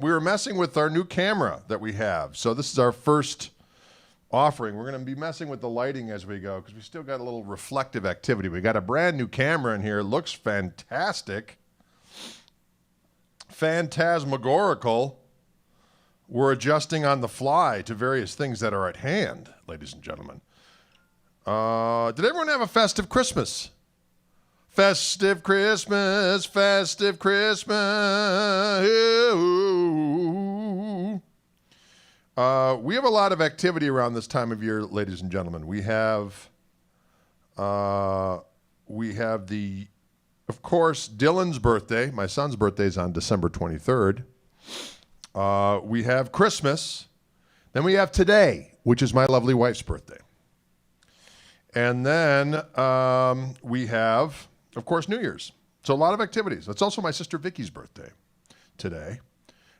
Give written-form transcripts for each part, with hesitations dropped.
we were messing with our new camera that we have. So this is our first offering. We're going to be messing with the lighting as we go because we still got a little reflective activity. We got a brand new camera in here. It looks fantastic. Phantasmagorical. We're adjusting on the fly to various things that are at hand, ladies and gentlemen. Did everyone have a festive Christmas? Festive Christmas, festive Christmas. Ooh. We have a lot of activity around this time of year, ladies and gentlemen. We have the, of course, Dylan's birthday. My son's birthday is on December 23rd. We have Christmas. Then we have today, which is my lovely wife's birthday. And then we have, of course, New Year's. So a lot of activities. It's also my sister Vicky's birthday today.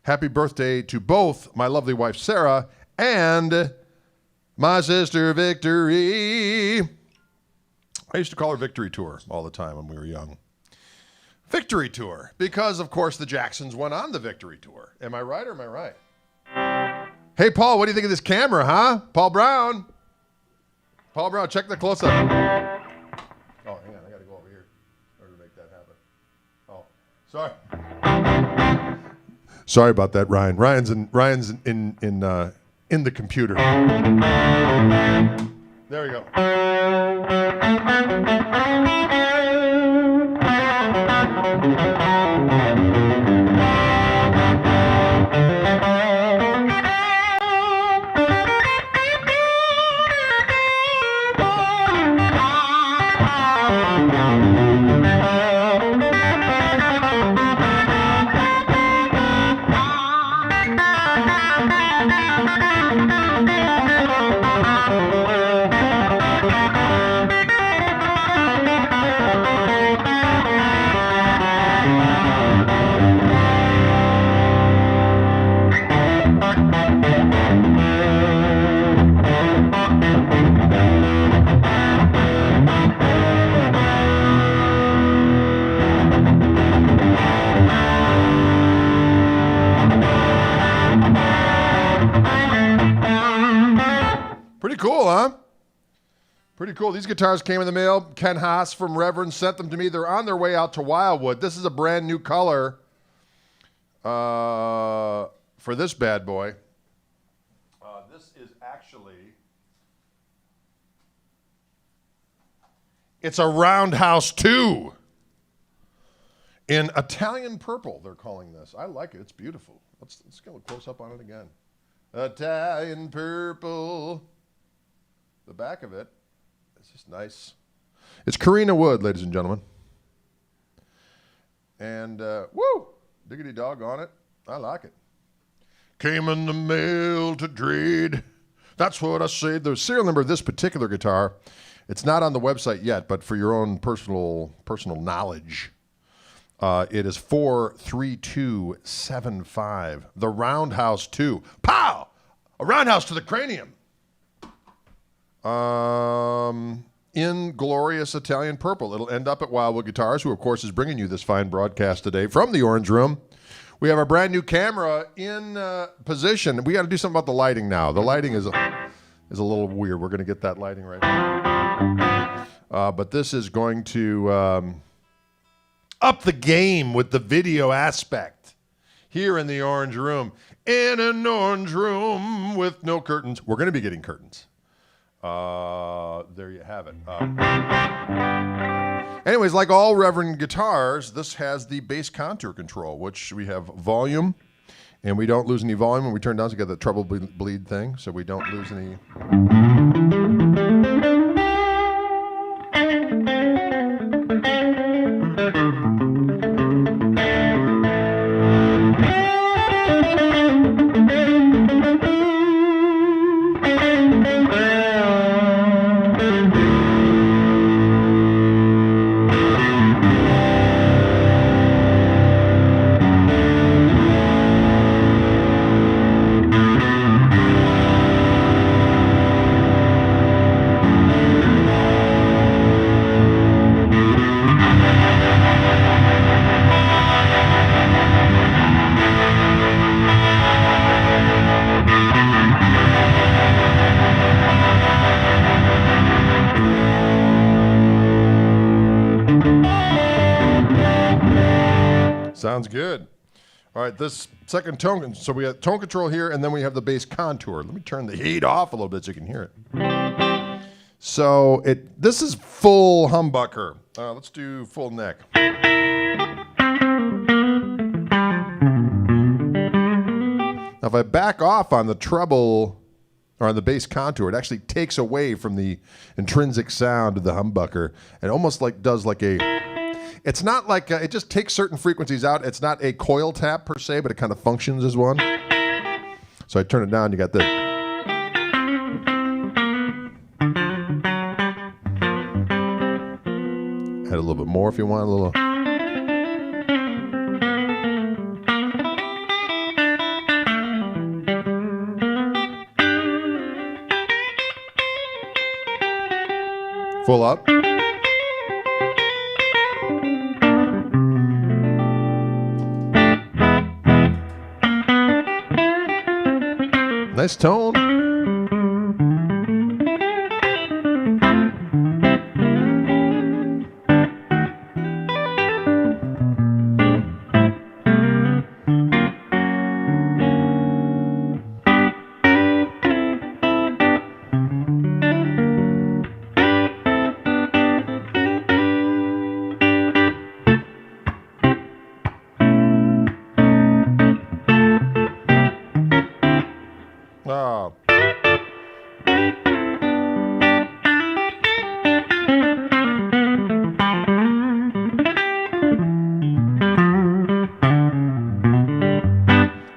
Happy birthday to both my lovely wife Sarah and my sister Victory. I used to call her Victory Tour all the time when we were young. Victory Tour, because of course the Jacksons went on the Victory Tour. Am I right or am I right? Hey Paul, what do you think of this camera, huh? Paul Brown. Paul Brown, check the close-up. Oh, hang on, I gotta go over here in order to make that happen. Oh, sorry. Sorry about that, Ryan. Ryan's in the computer. There we go. Pretty cool. These guitars came in the mail. Ken Haas from Reverend sent them to me. They're on their way out to Wildwood. This is a brand new color for this bad boy. This is actually, it's a Roundhouse 2 in Italian purple, they're calling this. I like it. It's beautiful. Let's get a close up on it again. Italian purple. The back of it. It's just nice. It's Carina wood, ladies and gentlemen. And, woo! Diggity dog on it. I like it. Came in the mail to Dreed. That's what I say. The serial number of this particular guitar, it's not on the website yet, but for your own personal knowledge, it is 43275. The Roundhouse 2. Pow! A roundhouse to the cranium. In glorious Italian purple. It'll end up at Wildwood Guitars, who of course is bringing you this fine broadcast today from the Orange Room. We have our brand new camera in position. We got to do something about the lighting now. The lighting is a little weird. We're going to get that lighting right now. But this is going to up the game with the video aspect here in the Orange Room. In an orange room with no curtains. We're going to be getting curtains. There you have it. Anyways, like all Reverend guitars, this has the bass contour control, which we have volume, and we don't lose any volume when we turn down. So we got the treble bleed thing, so we don't lose any. Sounds good. All right, this second tone, so we have tone control here, and then we have the bass contour. Let me turn the heat off a little bit so you can hear it. So this is full humbucker. Let's do full neck. Now, if I back off on the treble or on the bass contour, it actually takes away from the intrinsic sound of the humbucker and almost like does like a, it's not like, it just takes certain frequencies out. It's not a coil tap per se, but it kind of functions as one. So I turn it down, you got the. Add a little bit more if you want, a little. Full up. Nice tone. Oh.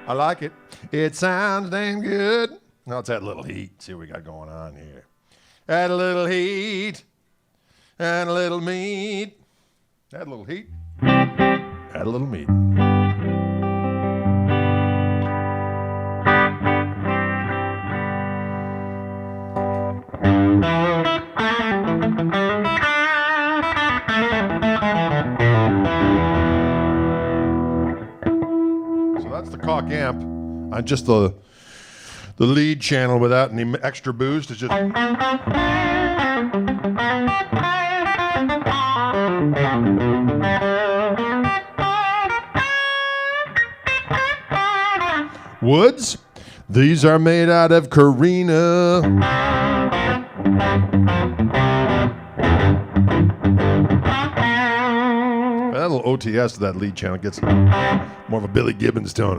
I like it. It sounds damn good. Now let's add a little heat. See what we got going on here. Add a little heat and a little meat. Add a little heat. Add a little meat. So that's the Koch amp on just the lead channel without any extra boost. It's just woods. These are made out of Carina. That little OTS to that lead channel gets more of a Billy Gibbons tone.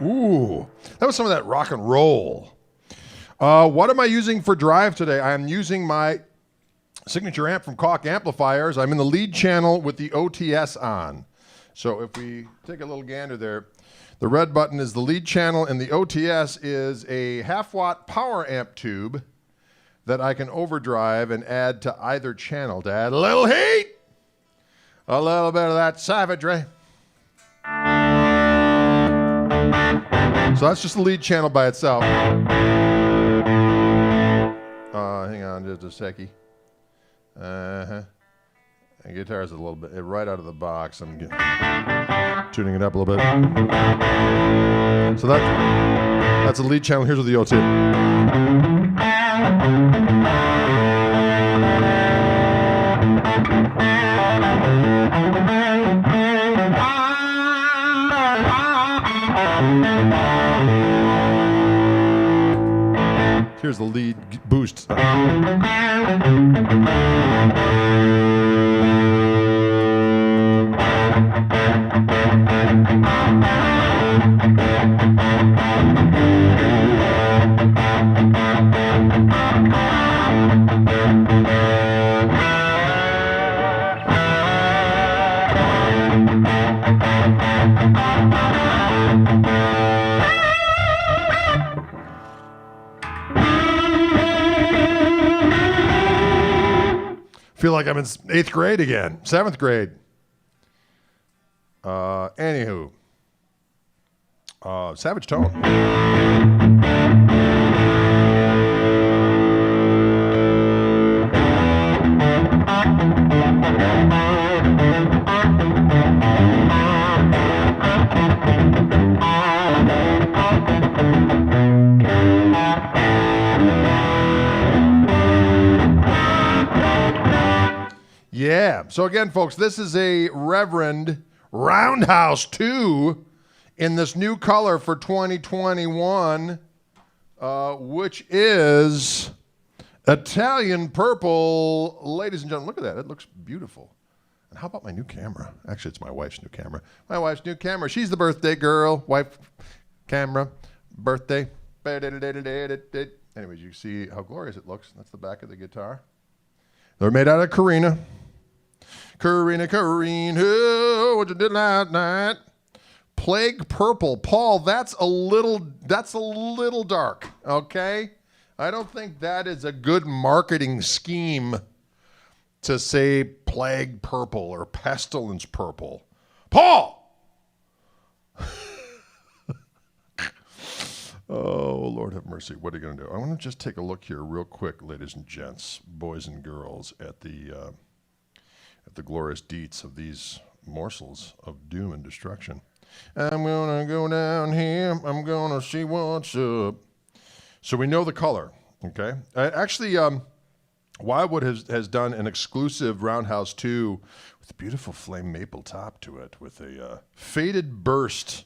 Ooh, that was some of that rock and roll. What am I using for drive today? I'm using my signature amp from Koch amplifiers. I'm in the lead channel with the OTS on. So if we take a little gander there, the red button is the lead channel, and the OTS is a half-watt power amp tube that I can overdrive and add to either channel to add a little heat, a little bit of that savagery. So that's just the lead channel by itself. Hang on just a seckie. The guitar's a little bit right out of the box. I'm tuning it up a little bit. So that's the lead channel. Here's what the O2. Here's the lead boost. Feel like I'm in 8th grade again, 7th grade. Anywho, Savage Tone. Yeah. So again, folks, this is a Reverend Roundhouse 2 in this new color for 2021, which is Italian purple. Ladies and gentlemen, look at that. It looks beautiful. And how about my new camera? Actually, it's my wife's new camera. My wife's new camera. She's the birthday girl. Wife, camera, birthday. Anyways, you see how glorious it looks. That's the back of the guitar. They're made out of Carina. Carina, what you did last night? Plague purple. Paul, that's a little dark, okay? I don't think that is a good marketing scheme to say plague purple or pestilence purple. Paul! Oh, Lord have mercy. What are you going to do? I want to just take a look here real quick, ladies and gents, boys and girls, at the glorious deeds of these morsels of doom and destruction. I'm going to go down here. I'm going to see what's up. So we know the color, okay? Actually, Wildwood has done an exclusive Roundhouse 2 with a beautiful flame maple top to it with a faded burst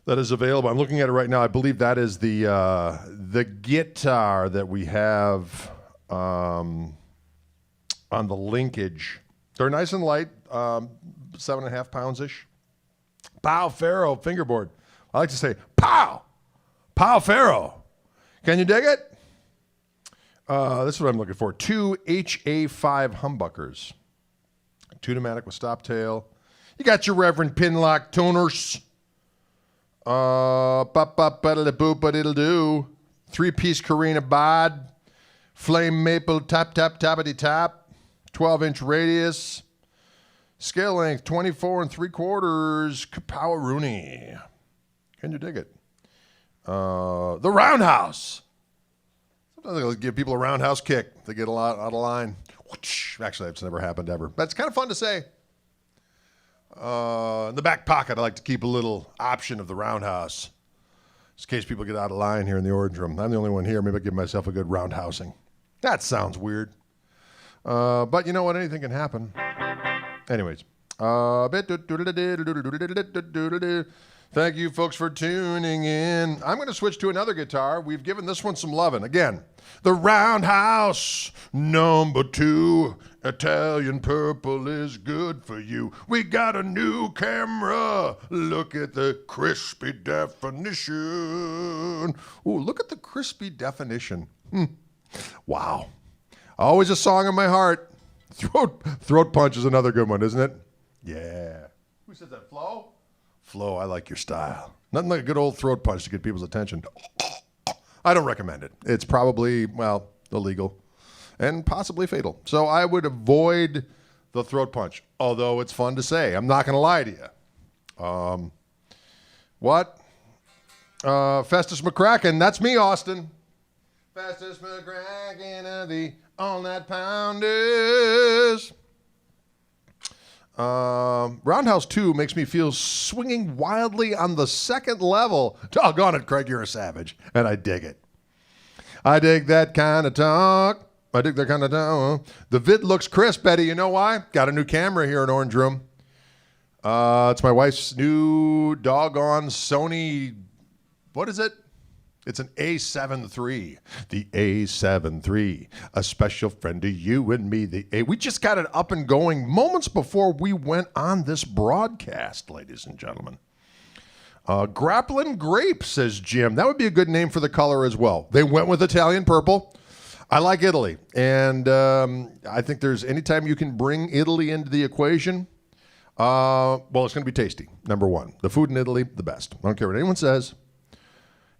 that is available. I'm looking at it right now. I believe that is the guitar that we have on the linkage. They're nice and light, 7.5 pounds-ish. Pow Pharaoh fingerboard. I like to say, pow! Pow Pharaoh. Can you dig it? This is what I'm looking for. 2 HA5 humbuckers. 2-pneumatic with stop tail. You got your Reverend pin lock tuners. It'll do. 3-piece Carina bod. Flame maple toppity top. 12-inch radius. Scale length 24 3/4. Kapow Rooney. Can you dig it? The Roundhouse. Sometimes I give people a roundhouse kick. They get a lot out of line. Actually, that's never happened ever. But it's kind of fun to say. In the back pocket, I like to keep a little option of the Roundhouse. Just in case people get out of line here in the Orange Room. I'm the only one here. Maybe I'll give myself a good roundhousing. That sounds weird. But you know what? Anything can happen. Anyways. Thank you, folks, for tuning in. I'm going to switch to another guitar. We've given this one some loving. Again, the Roundhouse #2. Italian purple is good for you. We got a new camera. Look at the crispy definition. Ooh, look at the crispy definition. Wow. Always a song in my heart. Throat Punch is another good one, isn't it? Yeah. Who said that? Flo? Flo, I like your style. Nothing like a good old throat punch to get people's attention. I don't recommend it. It's probably, well, illegal and possibly fatal. So I would avoid the throat punch, although it's fun to say. I'm not going to lie to you. What? Festus McCracken. That's me, Austin. Festus McCracken of the all-night pounders. Roundhouse 2 makes me feel swinging wildly on the second level. Doggone it, Craig, you're a savage. And I dig it. I dig that kind of talk. I dig that kind of talk. The vid looks crisp, Betty. You know why? Got a new camera here in Orange Room. It's my wife's new doggone Sony. What is it? It's an A7 III. The A7 III. A special friend to you and me. We just got it up and going moments before we went on this broadcast, ladies and gentlemen. Grappling Grape, says Jim. That would be a good name for the color as well. They went with Italian purple. I like Italy. And I think there's anytime you can bring Italy into the equation, well, it's going to be tasty, number one. The food in Italy, the best. I don't care what anyone says.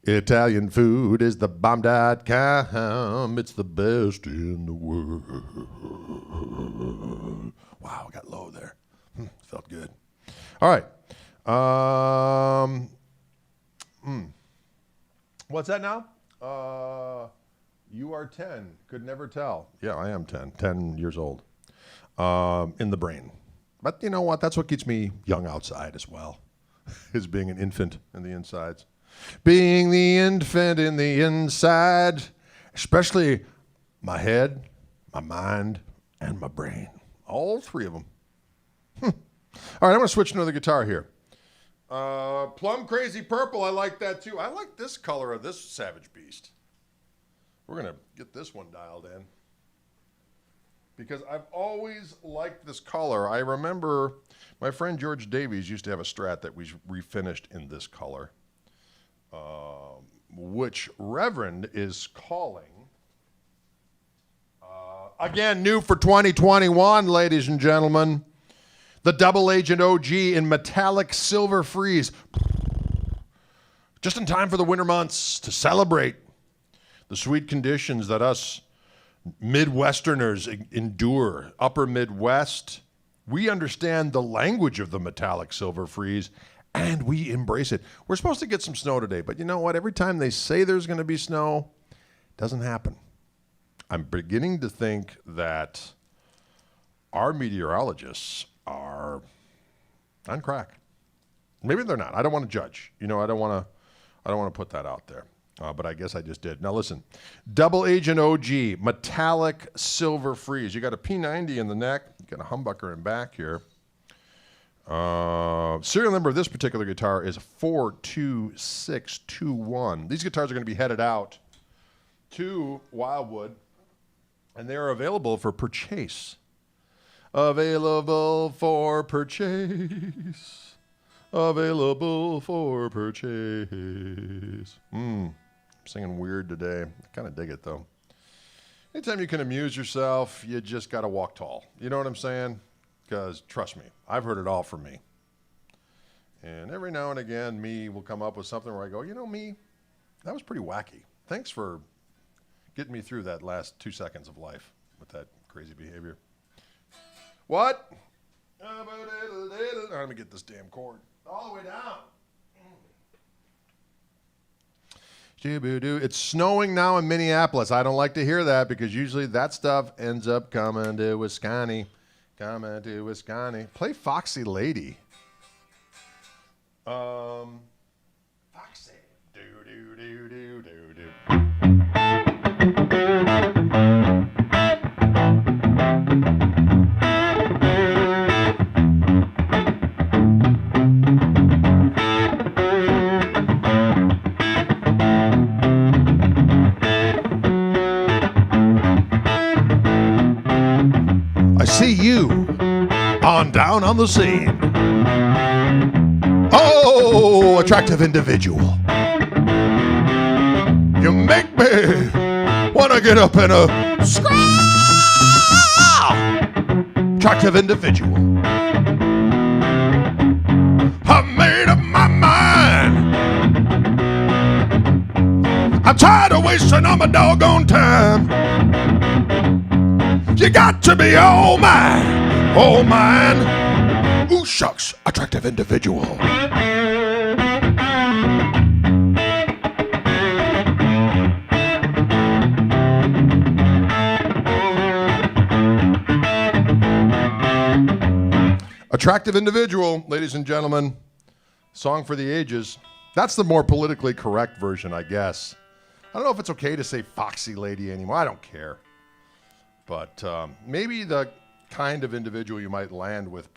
Italian food is the bomb.com. It's the best in the world. Wow, I got low there. Felt good. All right. What's that now? You are 10. Could never tell. Yeah, I am 10. 10 years old. In the brain. But you know what? That's what keeps me young outside as well. Is being an infant in the insides. Being the infant in the inside, especially my head, my mind, and my brain. All three of them. All right, I'm going to switch to another guitar here. Plum Crazy Purple, I like that too. I like this color of this Savage Beast. We're going to get this one dialed in. Because I've always liked this color. I remember my friend George Davies used to have a Strat that we refinished in this color. Which Reverend is calling, again, new for 2021, ladies and gentlemen, the Double Agent OG in metallic silver freeze. Just in time for the winter months to celebrate the sweet conditions that us Midwesterners endure. Upper Midwest, we understand the language of the metallic silver freeze. And we embrace it. We're supposed to get some snow today, but you know what? Every time they say there's going to be snow, it doesn't happen. I'm beginning to think that our meteorologists are on crack. Maybe they're not. I don't want to judge. You know, I don't want to put that out there. But I guess I just did. Now listen, Double Agent OG, metallic silver freeze. You got a P90 in the neck. You got a humbucker in back here. Serial number of this particular guitar is 42621. These guitars are going to be headed out to Wildwood, and they are available for purchase. Available for purchase. Available for purchase. I'm singing weird today. I kind of dig it, though. Anytime you can amuse yourself, you just got to walk tall. You know what I'm saying? Because, trust me, I've heard it all from me. And every now and again, me will come up with something where I go, you know, me, that was pretty wacky. Thanks for getting me through that last 2 seconds of life with that crazy behavior. What? Let me get this damn cord all the way down. It's snowing now in Minneapolis. I don't like to hear that because usually that stuff ends up coming to Wisconsin. Coming to Wisconsin. Play Foxy Lady. Foxy. Do do do do do do. down on the scene. Oh, attractive individual. You make me want to get up and scream. Attractive individual. I've made up my mind. I'm tired of wasting all my doggone time. You got to be all mine, all mine. Ooh, shucks, attractive individual. Attractive individual, ladies and gentlemen. Song for the ages. That's the more politically correct version, I guess. I don't know if it's okay to say foxy lady anymore. I don't care. But maybe the kind of individual you might land with,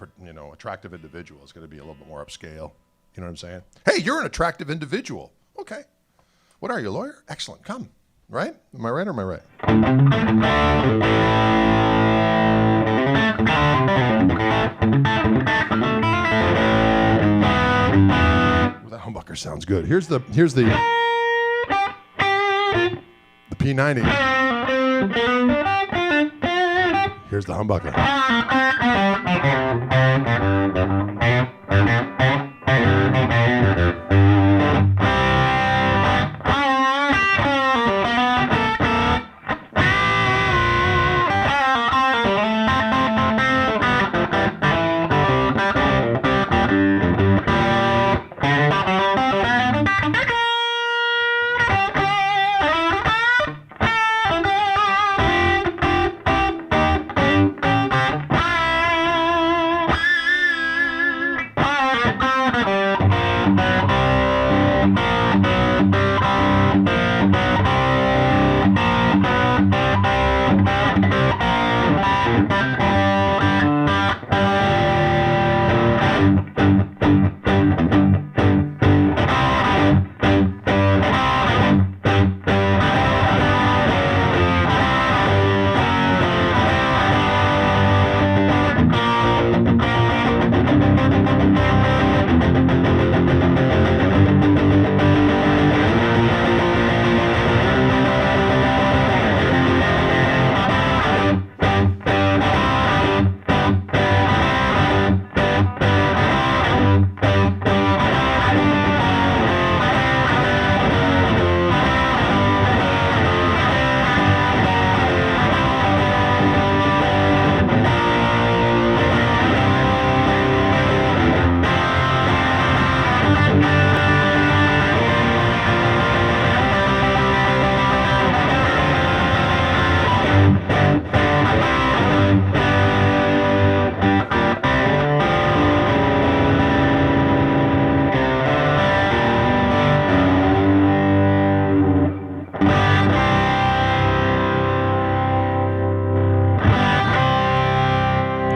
attractive individual is going to be a little bit more upscale. You know what I'm saying? Hey, you're an attractive individual. Okay. What are you, a lawyer? Excellent. Come. Right? Am I right or am I right? Well, that humbucker sounds good. Here's the P90. Here's the humbucker.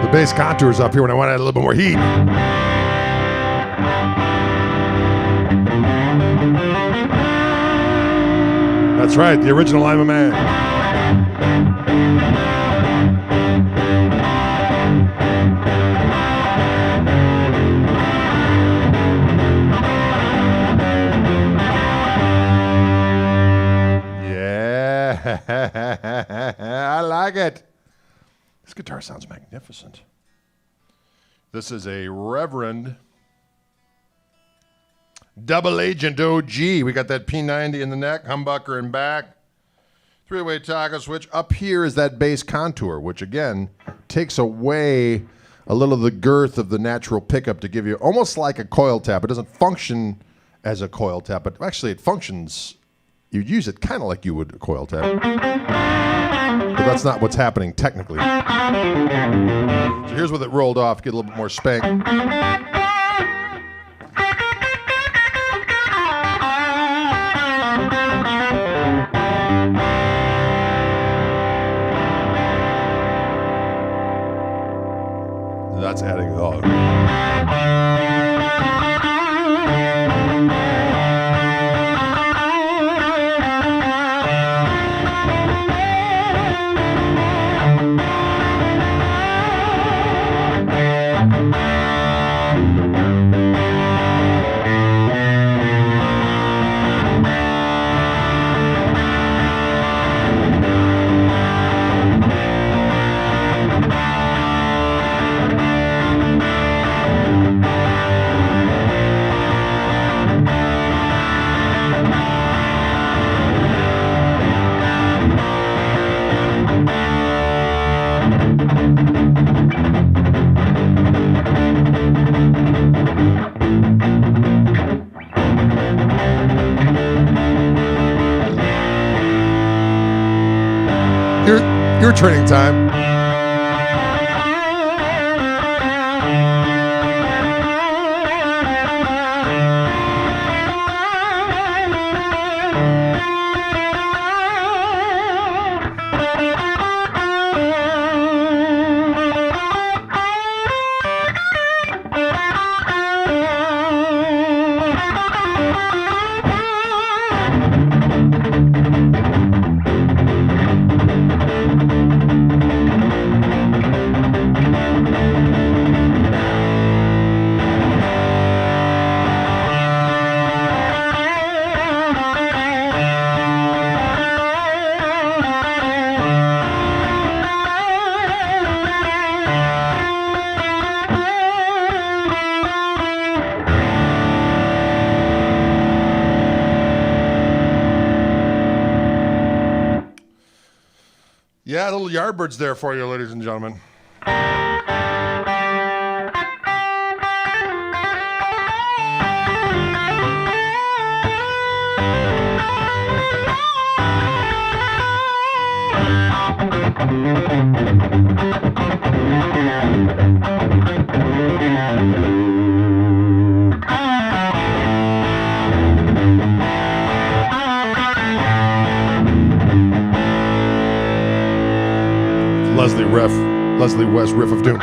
The bass contours up here when I want to add a little bit more heat. That's right, the original I'm a Man. Yeah, I like it. This guitar sounds magnificent. This is a Reverend double agent OG. We got that P90 in the neck, humbucker in back, three-way toggle switch. Up here is that bass contour, which again takes away a little of the girth of the natural pickup to give you almost like a coil tap. It doesn't function as a coil tap, but actually it functions. You'd use it kind of like you would a coil tap. But that's not what's happening technically. So here's with it rolled off, get a little bit more spank. That's adding it all. your training time. Yeah, little Yardbirds there for you, ladies and gentlemen. Leslie West riff of doom.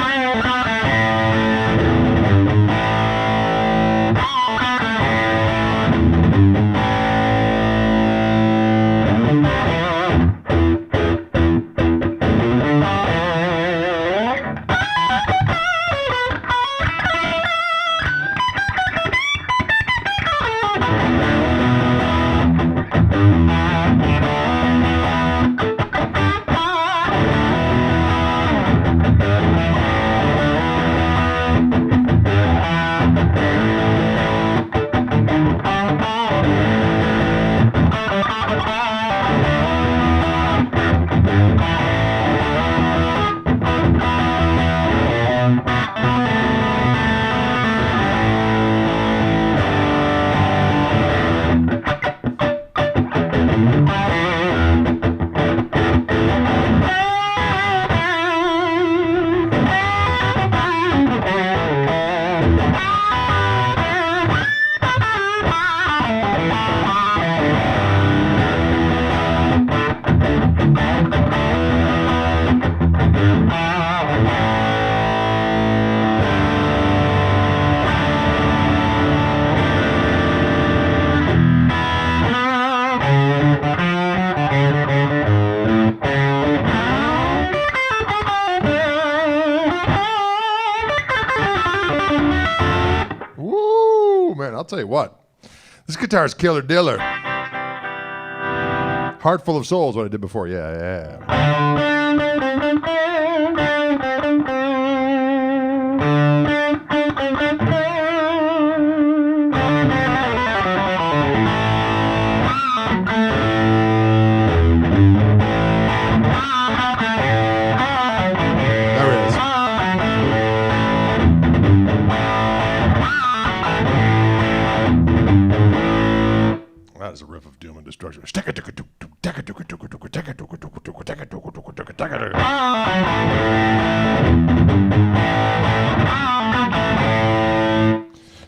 I'll tell you what, this guitar is killer diller. Heart Full of Souls, what I did before. Yeah. That is a riff of doom and destruction.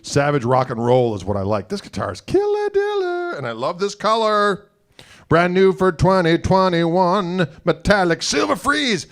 Savage rock and roll is what I like. This guitar is killer diller, and I love this color. Brand new for 2021, metallic silver freeze.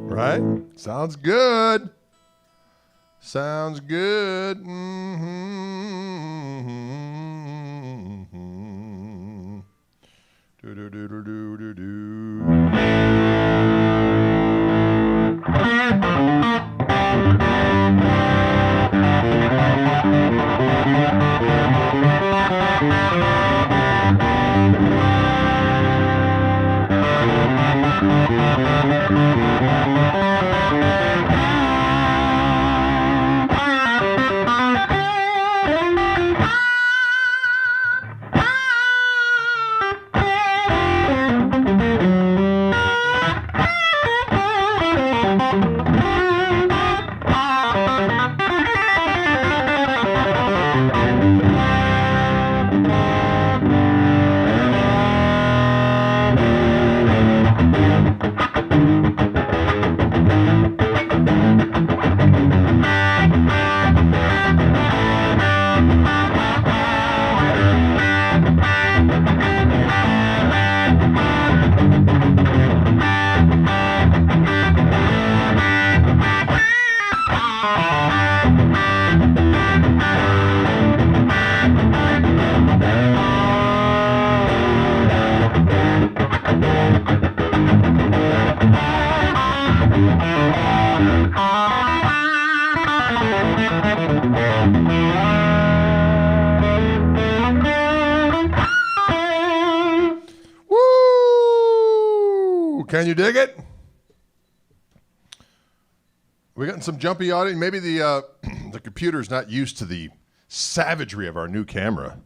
Right? Sounds good. Sounds good. Mm-hmm. Woo! Can you dig it? We're getting some jumpy audio. Maybe the the computer's not used to the savagery of our new camera.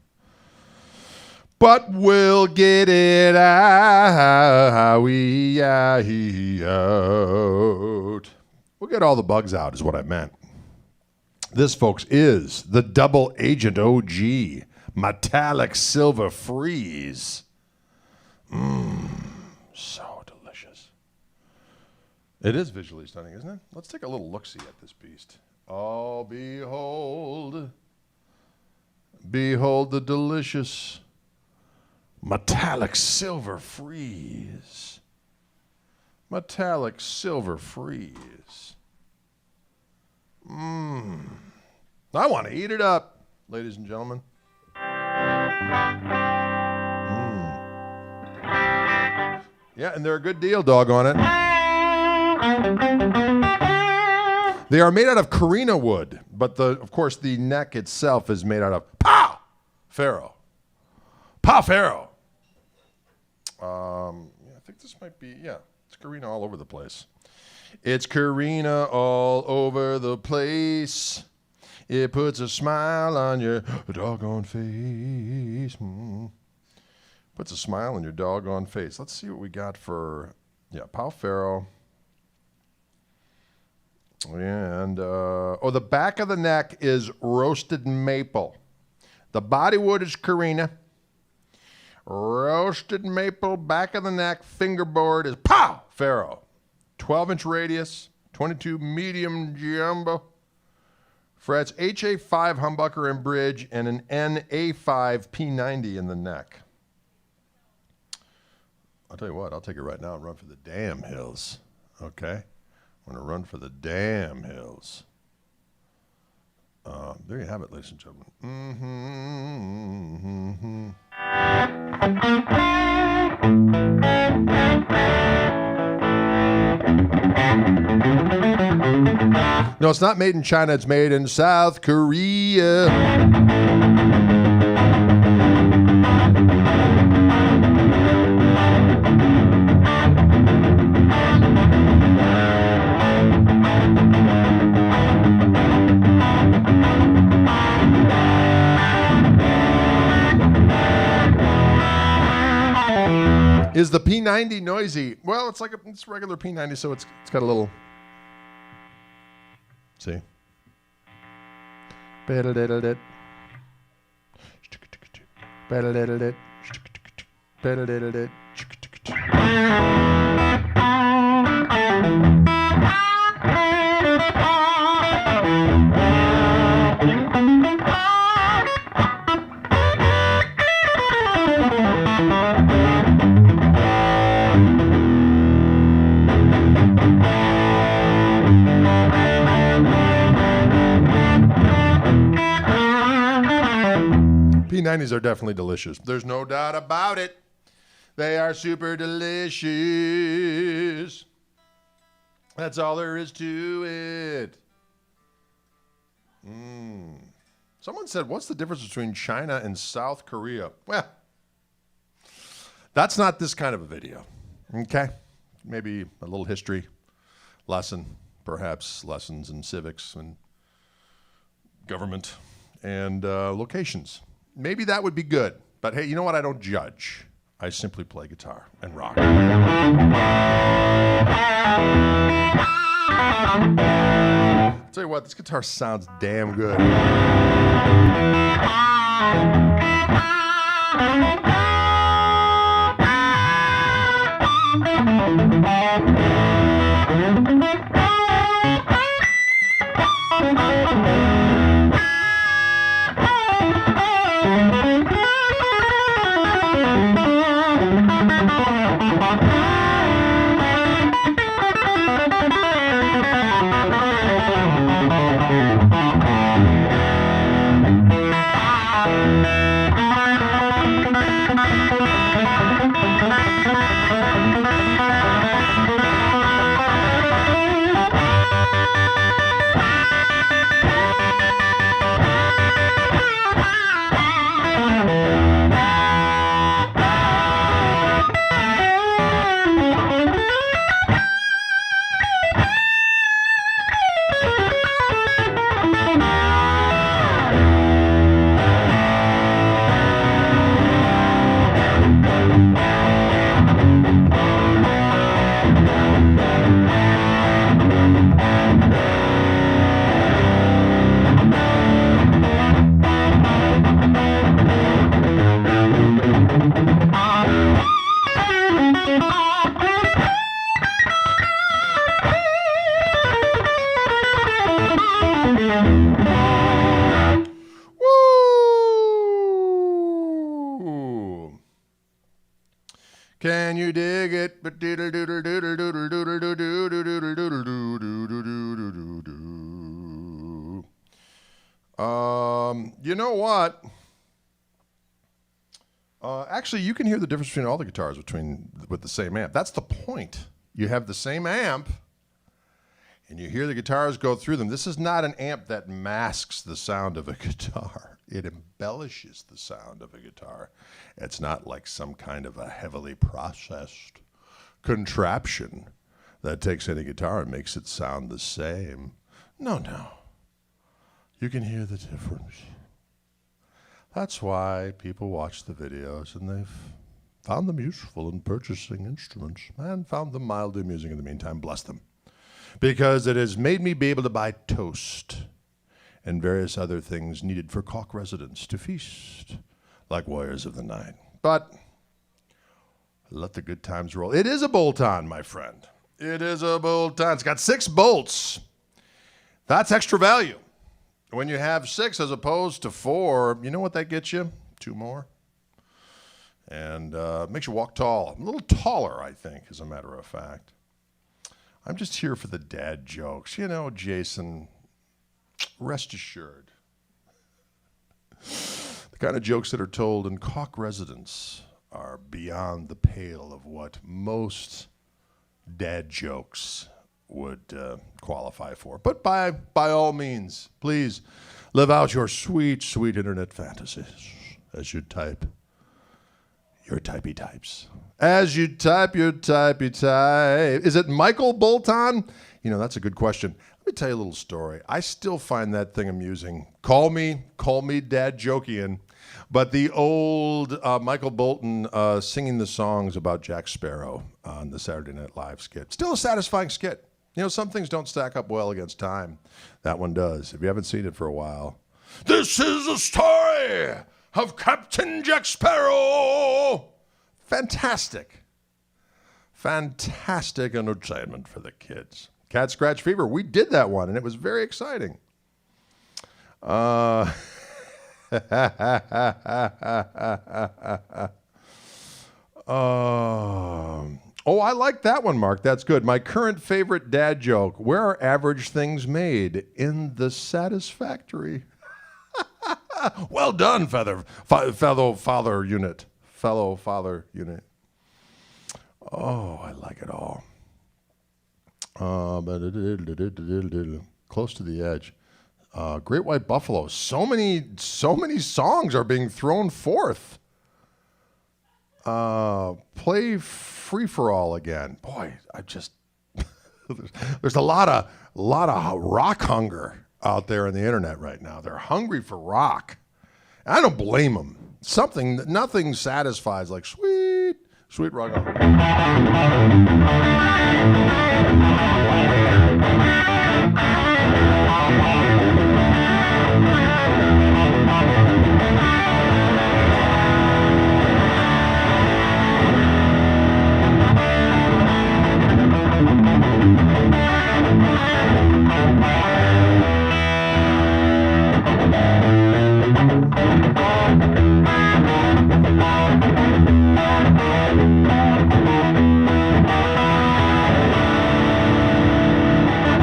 But we'll get it out. We'll get all the bugs out is what I meant. This, folks, is the Double Agent OG Metallic Silver Freeze. So delicious. It is visually stunning, isn't it? Let's take a little look-see at this beast. Oh, behold. Behold the delicious Metallic Silver Freeze. Metallic Silver Freeze. I want to eat it up, ladies and gentlemen. Yeah, and they're a good deal, doggone it. They are made out of carina wood, but of course the neck itself is made out of Pharaoh. Pharaoh. I think this might be, it's carina all over the place. It's carina all over the place. It puts a smile on your doggone face. Puts a smile on your doggone face. Let's see what we got for, Pharaoh. And, the back of the neck is roasted maple. The body wood is carina. Roasted maple, back of the neck, fingerboard is Pharaoh. 12-inch radius, 22 medium jumbo. Frets HA5 humbucker and bridge and an NA5 P90 in the neck. I'll tell you what, I'll take it right now and run for the damn hills. Okay? I'm going to run for the damn hills. There you have it, ladies and gentlemen. No, it's not made in China. It's made in South Korea. Is the P90 noisy? Well, it's like it's regular P90, so it's got a little. See. P90s are definitely delicious. There's no doubt about it. They are super delicious. That's all there is to it. Someone said, what's the difference between China and South Korea? Well, that's not this kind of a video. Okay? Maybe a little history lesson, perhaps lessons in civics and government and locations. Maybe that would be good. But hey, you know what? I don't judge. I simply play guitar and rock. I'll tell you what, this guitar sounds damn good. Can you dig it? You know what? Actually, you can hear the difference between all the guitars with the same amp. That's the point. You have the same amp, and you hear the guitars go through them. This is not an amp that masks the sound of a guitar. It embellishes the sound of a guitar. It's not like some kind of a heavily processed contraption that takes any guitar and makes it sound the same. No. You can hear the difference. That's why people watch the videos and they've found them useful in purchasing instruments and found them mildly amusing in the meantime. Bless them. Because it has made me be able to buy toast and various other things needed for Koch residents to feast like warriors of the night. But let the good times roll. It is a bolt-on, my friend. It is a bolt-on. It's got 6 bolts. That's extra value. When you have 6 as opposed to 4, you know what that gets you? 2 more. And makes you walk tall. A little taller, I think, as a matter of fact. I'm just here for the dad jokes. You know, Jason, rest assured. The kind of jokes that are told in Koch residence are beyond the pale of what most dad jokes would qualify for. But by all means, please live out your sweet, sweet internet fantasies as you type your typey types. As you type your typey type. Is it Michael Bolton? You know, that's a good question. Let me tell you a little story. I still find that thing amusing. Call me Dad Jokian. But the old Michael Bolton singing the songs about Jack Sparrow on the Saturday Night Live skit. Still a satisfying skit. You know, some things don't stack up well against time. That one does, if you haven't seen it for a while. This is a story of Captain Jack Sparrow. Fantastic. Fantastic entertainment for the kids. Cat Scratch Fever, we did that one, and it was very exciting. Oh, I like that one, Mark. That's good. My current favorite dad joke. Where are average things made? In the satisfactory. Well done, fellow father unit. Fellow father unit. Oh, I like it all. Close to the edge. Great White Buffalo. So many songs are being thrown forth. Play Free for All again. Boy, I just there's a lot of rock hunger out there on the internet right now. They're hungry for rock. I don't blame them. Nothing satisfies like sweet rock.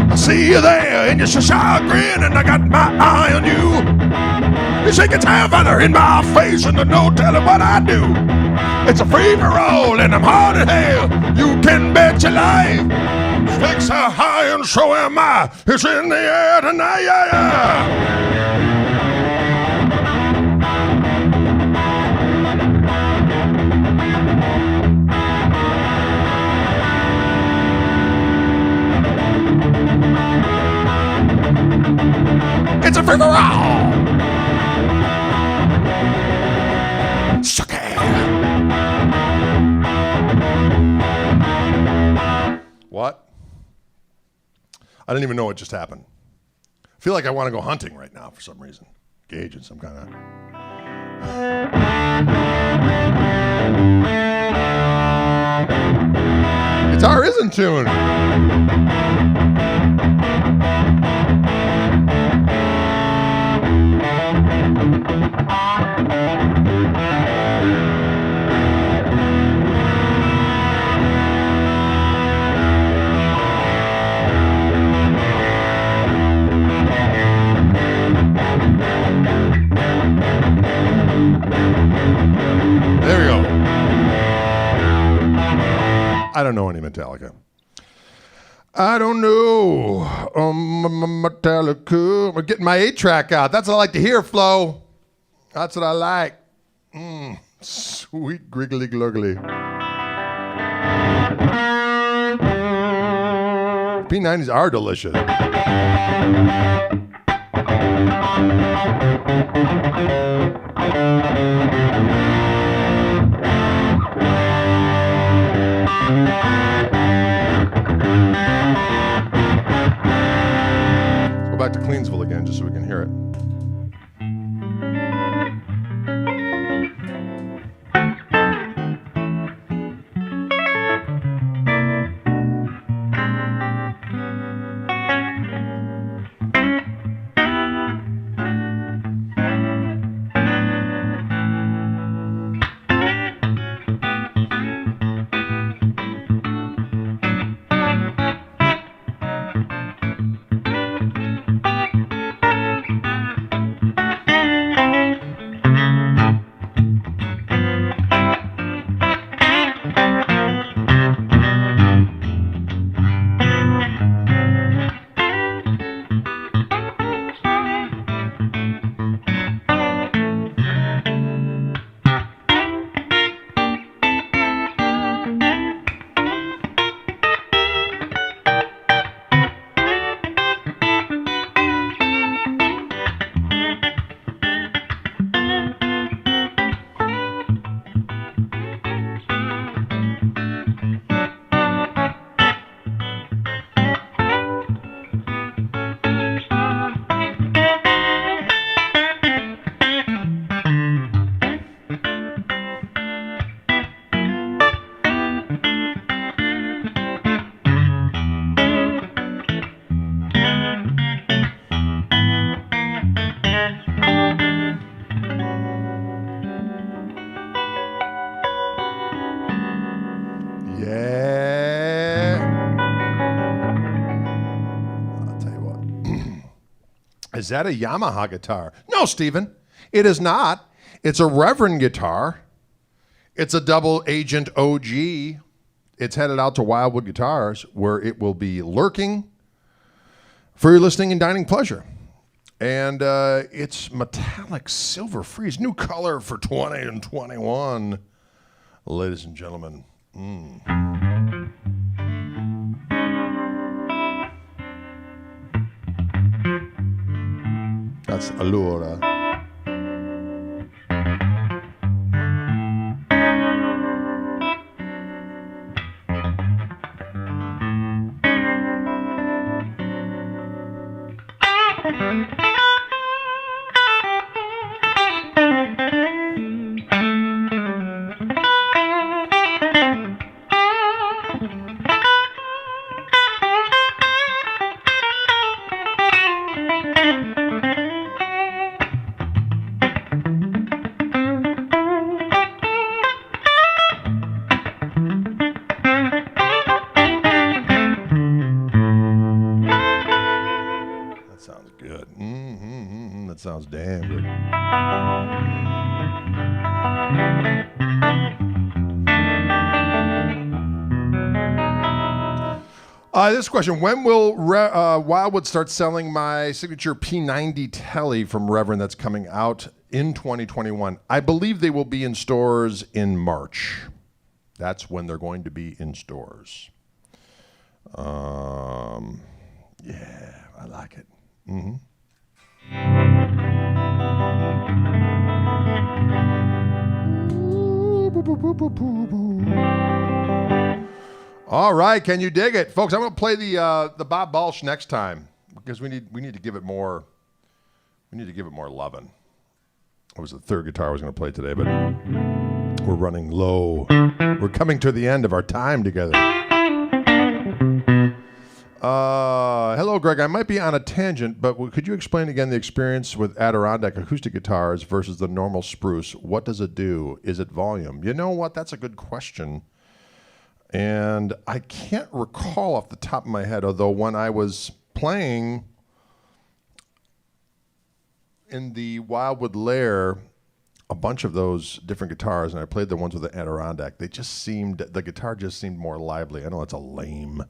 I see you there in your Cheshire grin, and I got my eye on you. You shake your tail feather in my face, and there's no telling what I do. It's a free-for-all, and I'm hard as hell. You can bet your life. Stakes are high, and so am I. It's in the air tonight, yeah. It's a free-for-all. Suck it. What? I didn't even know what just happened. I feel like I want to go hunting right now for some reason. Engage in some kind of... Guitar is in tune. There we go. I don't know any Metallica. I don't know. Metallica. I'm getting my 8-track out. That's what I like to hear, Flo. That's what I like. Sweet griggly glugly. P90s are delicious. Let's go back to Cleansville again just so we can hear it. I'll tell you what. Is that a Yamaha guitar? No, Stephen, it is not. It's a Reverend guitar. It's a double agent OG. It's headed out to Wildwood Guitars, where it will be lurking for your listening and dining pleasure. And it's metallic silver frieze, new color for 20 and 21. Ladies and gentlemen. That's Allura. Sounds damn good. This question: when will Wildwood start selling my signature P90 Tele from Reverend that's coming out in 2021? I believe they will be in stores in March. That's when they're going to be in stores. Yeah, I like it. Mm-hmm. All right, can you dig it, folks? I'm going to play the Bob Balch next time because we need to give it more. We need to give it more loving. It was the third guitar I was going to play today, but we're running low. We're coming to the end of our time together. Hello, Greg. I might be on a tangent, but could you explain again the experience with Adirondack acoustic guitars versus the normal spruce? What does it do? Is it volume? You know what? That's a good question. And I can't recall off the top of my head, although when I was playing in the Wildwood Lair, a bunch of those different guitars, and I played the ones with the Adirondack, the guitar just seemed more lively. I know it's a lame.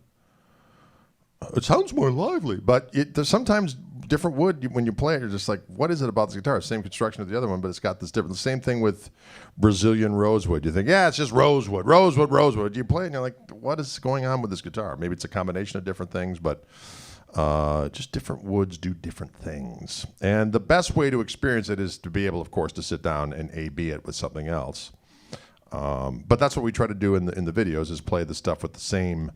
It sounds more lively, but there's sometimes different wood when you play it. You're just like, what is it about this guitar? Same construction as the other one, but it's got this different. The same thing with Brazilian rosewood. You think, yeah, it's just rosewood. You play it and you're like, what is going on with this guitar? Maybe it's a combination of different things, but just different woods do different things. And the best way to experience it is to be able, of course, to sit down and A/B it with something else. But that's what we try to do in the videos is play the stuff with the same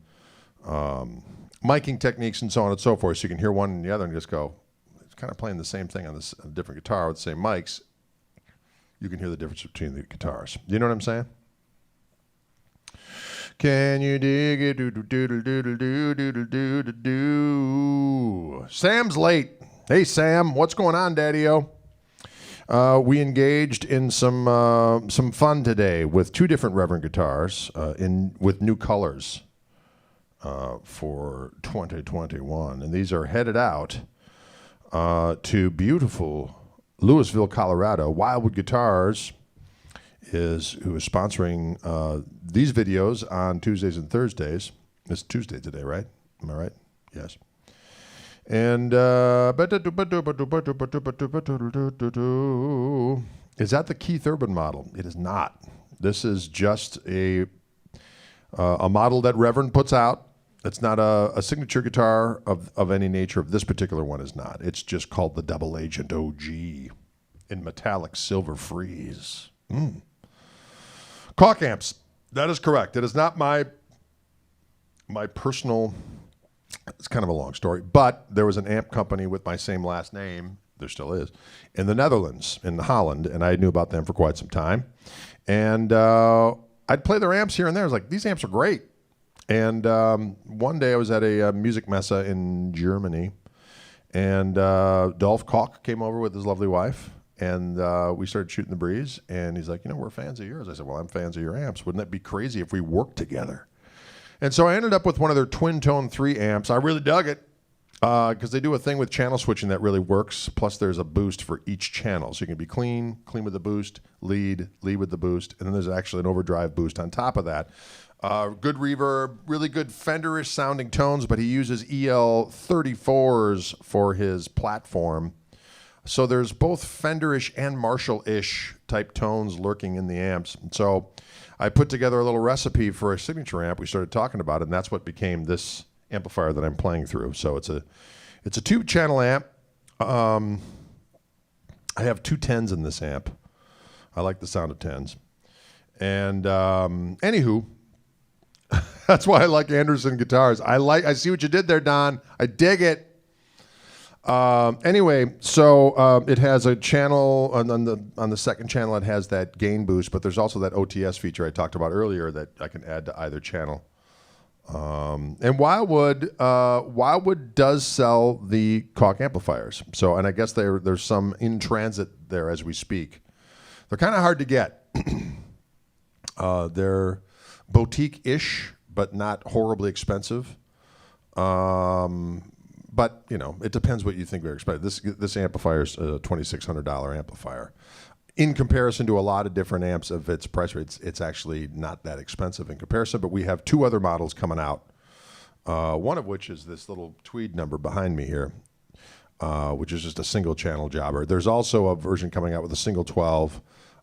miking techniques and so on and so forth, so you can hear one and the other and just go, it's kind of playing the same thing on a different guitar with the same mics. You can hear the difference between the guitars. You know what I'm saying? Can you dig it? Do. Sam's late. Hey, Sam, what's going on, Daddy-O? We engaged in some fun today with two different Reverend guitars with new colors. For 2021, and these are headed out to beautiful Louisville, Colorado. Wildwood Guitars who is sponsoring these videos on Tuesdays and Thursdays. It's Tuesday today, right? Am I right? Yes. And is that the Keith Urban model? It is not. This is just a model that Reverend puts out. It's not a signature guitar of any nature. This particular one is not. It's just called the Double Agent OG in metallic silver frieze. Koch amps. That is correct. It is not my personal. It's kind of a long story, but there was an amp company with my same last name. There still is in the Netherlands, in Holland, and I knew about them for quite some time. And I'd play their amps here and there. I was like, these amps are great. And one day I was at a music messe in Germany, and Dolph Koch came over with his lovely wife, and we started shooting the breeze. And he's like, we're fans of yours. I said, well, I'm fans of your amps. Wouldn't that be crazy if we worked together? And so I ended up with one of their twin tone 3 amps. I really dug it because they do a thing with channel switching that really works. Plus, there's a boost for each channel. So you can be clean with the boost, lead with the boost, and then there's actually an overdrive boost on top of that. Good reverb, really good Fenderish sounding tones, but he uses EL34s for his platform. So there's both Fenderish and Marshall-ish type tones lurking in the amps. So I put together a little recipe for a signature amp. We started talking about it, and that's what became this amplifier that I'm playing through. So it's a 2-channel amp. I have 2 10s in this amp. I like the sound of 10s. And anywho, that's why I like Anderson guitars. I see what you did there, Don. I dig it. Anyway, so it has a channel on the second channel. It has that gain boost, but there's also that OTS feature I talked about earlier that I can add to either channel. And Wildwood does sell the Koch amplifiers. So, and I guess there's some in transit there as we speak. They're kind of hard to get. They're boutique-ish, but not horribly expensive. But, you know, it depends what you think they're expensive. This amplifier is a $2,600 amplifier. In comparison to a lot of different amps of its price rates, it's actually not that expensive in comparison. But we have 2 other models coming out, one of which is this little tweed number behind me here, which is just a single channel jobber. There's also a version coming out with a single 12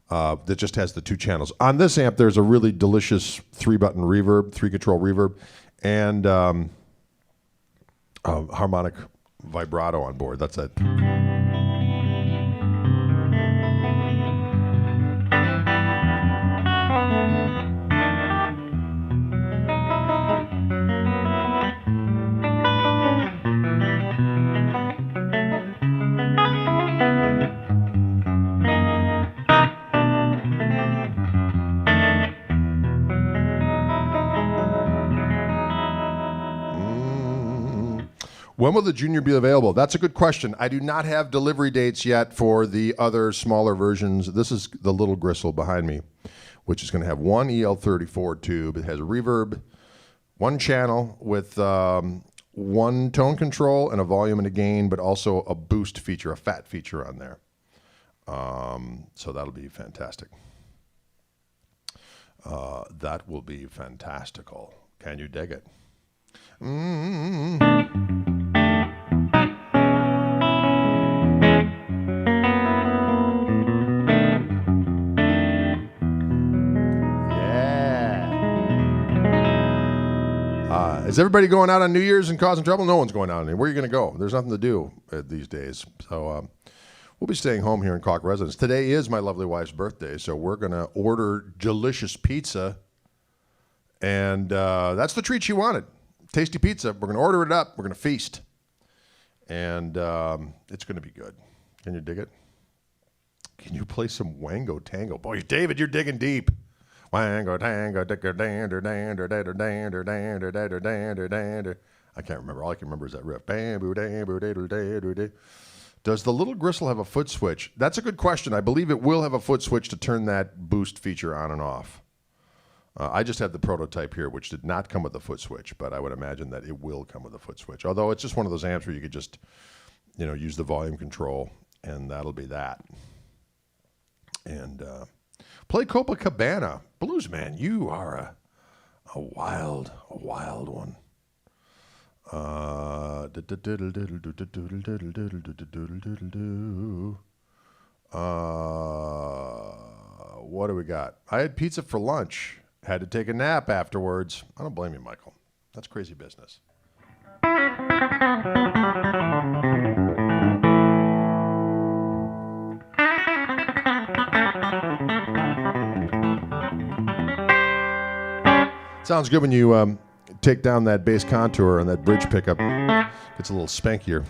that just has the 2 channels. On this amp, there's a really delicious 3-button reverb, 3-control reverb, and harmonic vibrato on board. That's it. When will the Junior be available? That's a good question. I do not have delivery dates yet for the other smaller versions. This is the little gristle behind me, which is going to have one EL34 tube. It has a reverb, 1 channel with 1 tone control and a volume and a gain, but also a boost feature, a fat feature on there. So that'll be fantastic. That will be fantastical. Can you dig it? Is everybody going out on New Year's and causing trouble? No one's going out anywhere. Where are you going to go? There's nothing to do these days. So we'll be staying home here in Koch residence. Today is my lovely wife's birthday, so we're going to order delicious pizza. And that's the treat she wanted. Tasty pizza. We're going to order it up. We're going to feast. And it's going to be good. Can you dig it? Can you play some Wango Tango? Boy, David, you're digging deep. Wango Tango, dicker, dander, dander, dander, dander, dander, dander, dander, dander. I can't remember. All I can remember is that riff. Bamboo, dambu, dander, dander, dander. Does the little gristle have a foot switch? That's a good question. I believe it will have a foot switch to turn that boost feature on and off. I just had the prototype here, which did not come with a foot switch, but I would imagine that it will come with a foot switch. Although it's just one of those amps where you could just, you know, use the volume control, and that'll be that. And play Copacabana. Blues man, you are a wild one. What do we got? I had pizza for lunch. Had to take a nap afterwards. I don't blame you, Michael. That's crazy business. Sounds good when you take down that bass contour and that bridge pickup. It's a little spankier.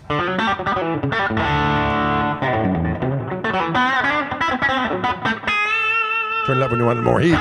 Turn it up when you want more heat.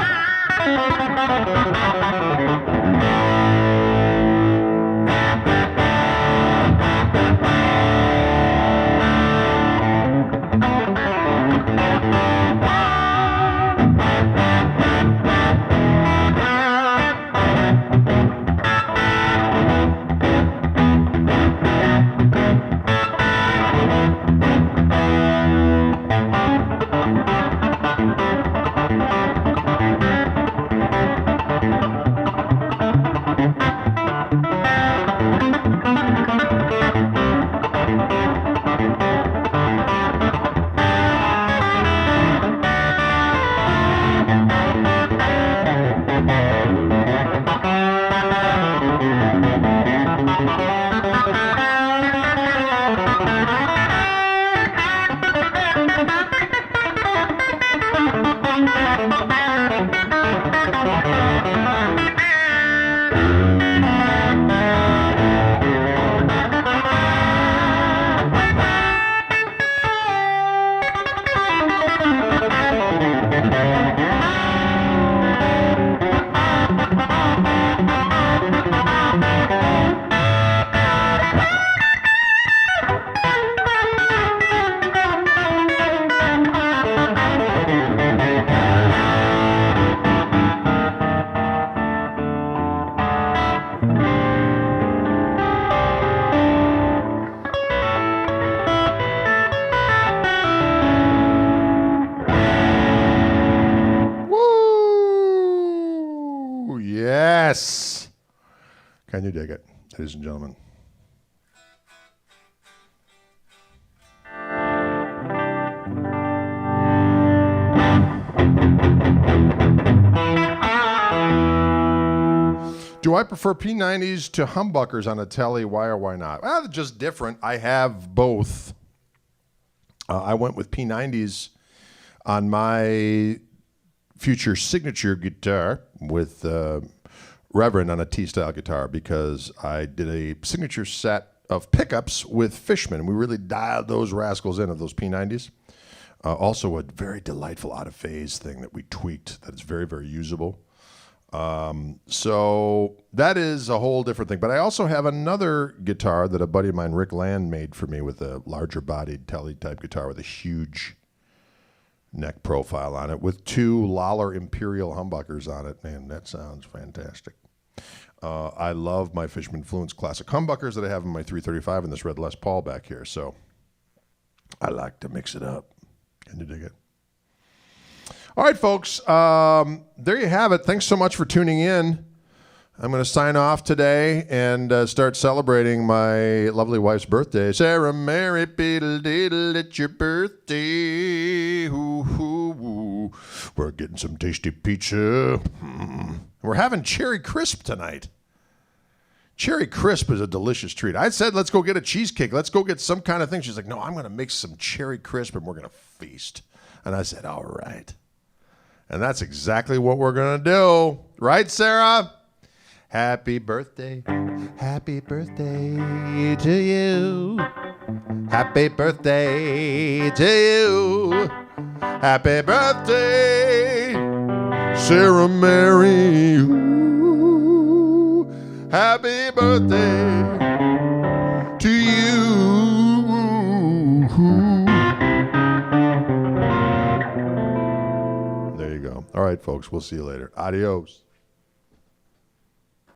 Ooh, yes. Can you dig it, ladies and gentlemen? Do I prefer P90s to humbuckers on a Tele? Why or why not? Well, they're just different. I have both. I went with P90s on my future signature guitar with Reverend on a T-style guitar because I did a signature set of pickups with Fishman. We really dialed those rascals in of those P90s. Also a very delightful out-of-phase thing that we tweaked that is very, very usable. So that is a whole different thing. But I also have another guitar that a buddy of mine, Rick Land, made for me with a larger bodied Tele type guitar with a huge neck profile on it with two Lawler Imperial humbuckers on it. Man, that sounds fantastic. I love my Fishman Fluence classic humbuckers that I have in my 335 and this red Les Paul back here. So I like to mix it up. Can you dig it? All right, folks, there you have it. Thanks so much for tuning in. I'm going to sign off today and start celebrating my lovely wife's birthday. Sarah Mary Beedle Diddle, it's your birthday. Hoo, hoo, hoo. We're getting some tasty pizza. We're having Cherry Crisp tonight. Cherry Crisp is a delicious treat. I said, let's go get a cheesecake. Let's go get some kind of thing. She's like, no, I'm going to make some Cherry Crisp and we're going to feast. And I said, all right. And that's exactly what we're going to do. Right, Sarah? Happy birthday. Happy birthday to you. Happy birthday to you. Happy birthday, Sarah Mary. Ooh. Happy birthday to you. There you go. All right, folks. We'll see you later. Adios.